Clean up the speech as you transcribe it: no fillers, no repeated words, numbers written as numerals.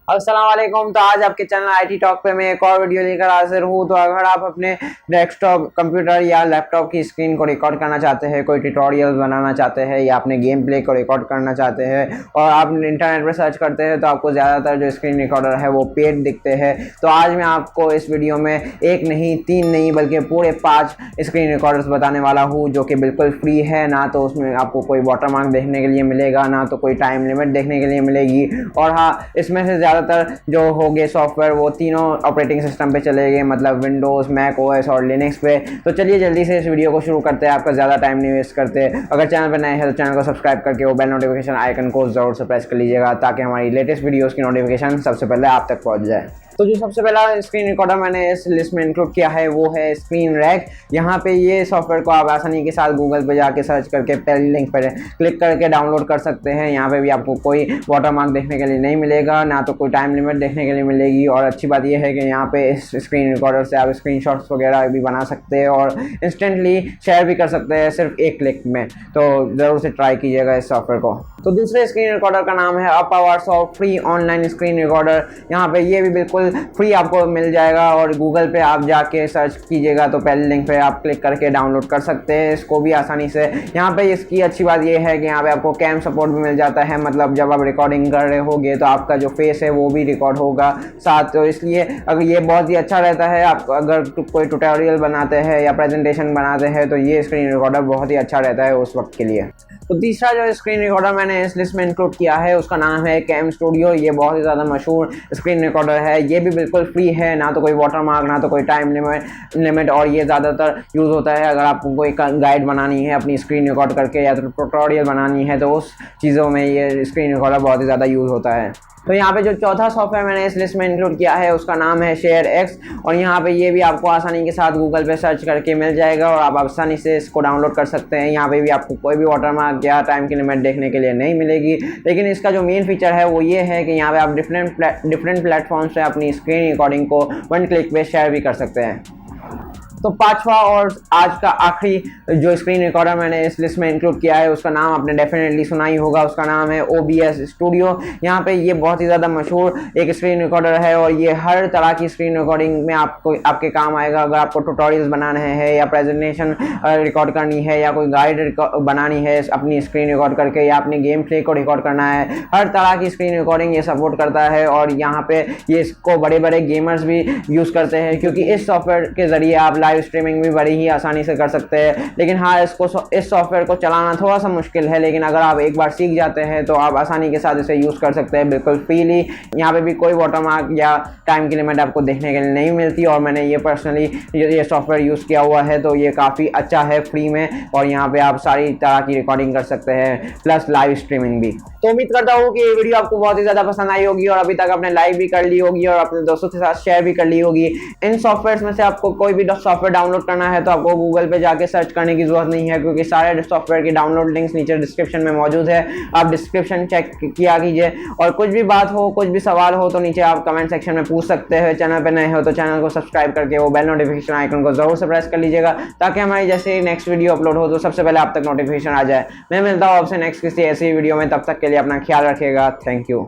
अस्सलाम वालेकुम। तो आज आपके चैनल आईटी टॉक पे मैं एक और वीडियो लेकर हाजिर हूँ। तो अगर आप अपने डेस्कटॉप कंप्यूटर या लैपटॉप की स्क्रीन को रिकॉर्ड करना चाहते हैं, कोई ट्यूटोरियल बनाना चाहते हैं या अपने गेम प्ले को रिकॉर्ड करना चाहते हैं और आप इंटरनेट पर सर्च करते हैं तो आपको ज़्यादातर जो स्क्रीन रिकॉर्डर है वो पेड दिखते हैं। तो आज मैं आपको इस वीडियो में एक नहीं, तीन नहीं, बल्कि पूरे 5 स्क्रीन रिकॉर्डर्स बताने वाला हूँ जो कि बिल्कुल फ्री है। ना तो उसमें आपको कोई वाटरमार्क देखने के लिए मिलेगा, ना तो कोई टाइम लिमिट देखने के लिए मिलेगी। और हाँ, इसमें से ज़्यादातर जो होंगे सॉफ्टवेयर वो तीनों ऑपरेटिंग सिस्टम पे चलेंगे, मतलब विंडोज़, मैकओएस और लिनक्स पे। तो चलिए जल्दी से इस वीडियो को शुरू करते हैं, आपका ज़्यादा टाइम नहीं वेस्ट करते। अगर चैनल पर नए हैं तो चैनल को सब्सक्राइब करके वो बेल नोटिफिकेशन आइकन को ज़रूर से प्रेस कर लीजिएगा ताकि हमारी लेटेस्ट वीडियोज़ की नोटिफिकेशन सबसे पहले आप तक पहुँच जाए। तो जो सबसे पहला स्क्रीन रिकॉर्डर मैंने इस लिस्ट में इंक्लूड किया है वो है स्क्रीनरैक। यहाँ पे ये सॉफ्टवेयर को आप आसानी के साथ गूगल पे जाके सर्च करके पहले लिंक पर क्लिक करके डाउनलोड कर सकते हैं। यहाँ पे भी आपको कोई वाटरमार्क देखने के लिए नहीं मिलेगा, ना तो कोई टाइम लिमिट देखने के लिए मिलेगी। और अच्छी बात यह है कि यहाँ पे इस स्क्रीन रिकॉर्डर से आप स्क्रीनशॉट्स वगैरह भी बना सकते हैं और इंस्टेंटली शेयर भी कर सकते हैं सिर्फ एक क्लिक में। तो ज़रूर से ट्राई कीजिएगा इस सॉफ्टवेयर को। तो दूसरे स्क्रीन रिकॉर्डर का नाम है अपावरसॉफ्ट फ्री ऑनलाइन स्क्रीन रिकॉर्डर। यहाँ पे ये भी बिल्कुल फ्री आपको मिल जाएगा और गूगल पे आप जाके सर्च कीजिएगा तो पहले लिंक पे आप क्लिक करके डाउनलोड कर सकते हैं इसको भी आसानी से। यहाँ पे इसकी अच्छी बात ये है कि यहाँ पे आपको कैम सपोर्ट भी मिल जाता है, मतलब जब आप रिकॉर्डिंग कर रहे होगे तो आपका जो फेस है वो भी रिकॉर्ड होगा साथ। तो इसलिए अगर ये बहुत ही अच्छा रहता है, आप अगर कोई ट्यूटोरियल बनाते हैं या प्रेजेंटेशन बनाते हैं तो ये स्क्रीन रिकॉर्डर बहुत ही अच्छा रहता है उस वक्त के लिए। तो तीसरा जो स्क्रीन रिकॉर्डर मैंने इस लिस्ट में इंक्लूड किया है उसका नाम है CamStudio। ये बहुत ही ज़्यादा मशहूर स्क्रीन रिकॉर्डर है। ये भी बिल्कुल फ्री है, ना तो कोई वाटरमार्क, ना तो कोई टाइम लिमिट। और ये ज़्यादातर यूज़ होता है अगर आपको कोई गाइड बनानी है अपनी स्क्रीन रिकॉर्ड करके या तो ट्यूटोरियल बनानी है तो उस चीज़ों में ये स्क्रीन रिकॉर्डर बहुत ही ज़्यादा यूज़ होता है। तो यहाँ पे जो चौथा सॉफ्टवेयर मैंने इस लिस्ट में इंक्लूड किया है उसका नाम है शेयरएक्स। और यहाँ पे ये भी आपको आसानी के साथ गूगल पे सर्च करके मिल जाएगा और आप आसानी से इसको डाउनलोड कर सकते हैं। यहाँ पे भी आपको कोई भी वाटरमार्क या टाइम की लिमिट देखने के लिए नहीं मिलेगी, लेकिन इसका जो मेन फीचर है वो ये है कि यहाँ पे आप डिफरेंट प्लेटफॉर्म से अपनी स्क्रीन रिकॉर्डिंग को 1 क्लिक पे शेयर भी कर सकते हैं। तो पांचवा और आज का आखिरी जो स्क्रीन रिकॉर्डर मैंने इस लिस्ट में इंक्लूड किया है उसका नाम आपने डेफिनेटली सुना ही होगा, उसका नाम है OBS स्टूडियो। यहाँ पे ये बहुत ही ज़्यादा मशहूर एक स्क्रीन रिकॉर्डर है और ये हर तरह की स्क्रीन रिकॉर्डिंग में आपके काम आएगा। अगर आपको ट्यूटोरियल्स बनाने हैं या प्रेजेंटेशन रिकॉर्ड करनी है या कोई गाइड बनानी है अपनी स्क्रीन रिकॉर्ड करके या अपने गेम प्ले को रिकॉर्ड करना है, हर तरह की स्क्रीन रिकॉर्डिंग ये सपोर्ट करता है। और यहाँ पे ये इसको बड़े बड़े गेमर्स भी यूज़ करते हैं क्योंकि इस सॉफ्टवेयर के ज़रिए आप लाइव स्ट्रीमिंग भी बड़ी ही आसानी से कर सकते हैं। लेकिन हाँ, इस सॉफ्टवेयर को चलाना थोड़ा सा मुश्किल है, लेकिन अगर आप एक बार सीख जाते हैं तो आप आसानी के साथ इसे यूज़ कर सकते हैं बिल्कुल फ्रीली। यहाँ पे भी कोई वाटरमार्क या टाइम की लिमिट आपको देखने के लिए नहीं मिलती और मैंने ये पर्सनली ये सॉफ्टवेयर यूज़ किया हुआ है तो ये काफ़ी अच्छा है फ्री में। और यहाँ पे आप सारी तरह की रिकॉर्डिंग कर सकते हैं प्लस लाइव स्ट्रीमिंग भी। तो उम्मीद करता हूँ कि ये वीडियो आपको बहुत ही ज़्यादा पसंद आई होगी और अभी तक आपने लाइक भी कर ली होगी और अपने दोस्तों के साथ शेयर भी कर ली होगी। इन सॉफ्टवेयर में से आपको कोई भी सॉफ्टवेयर डाउनलोड करना है तो आपको गूगल पे जाके सर्च करने की जरूरत नहीं है क्योंकि सारे सॉफ्टवेयर की डाउनलोड लिंक्स नीचे डिस्क्रिप्शन में मौजूद है। आप डिस्क्रिप्शन चेक किया कीजिए और कुछ भी बात हो, कुछ भी सवाल हो तो नीचे आप कमेंट सेक्शन में पूछ सकते हैं। चैनल पे नए हो तो चैनल को सब्सक्राइब करके वो बेल नोटिफिकेशन आइकन को जरूर से प्रेस कर लीजिएगा ताकि हमारी जैसे नेक्स्ट वीडियो अपलोड हो तो सबसे पहले आप तक नोटिफिकेशन आ जाए। मैं मिलता हूँ आपसे नेक्स्ट किसी ऐसी वीडियो में, तब तक के लिए अपना ख्याल रखिएगा। Thank you.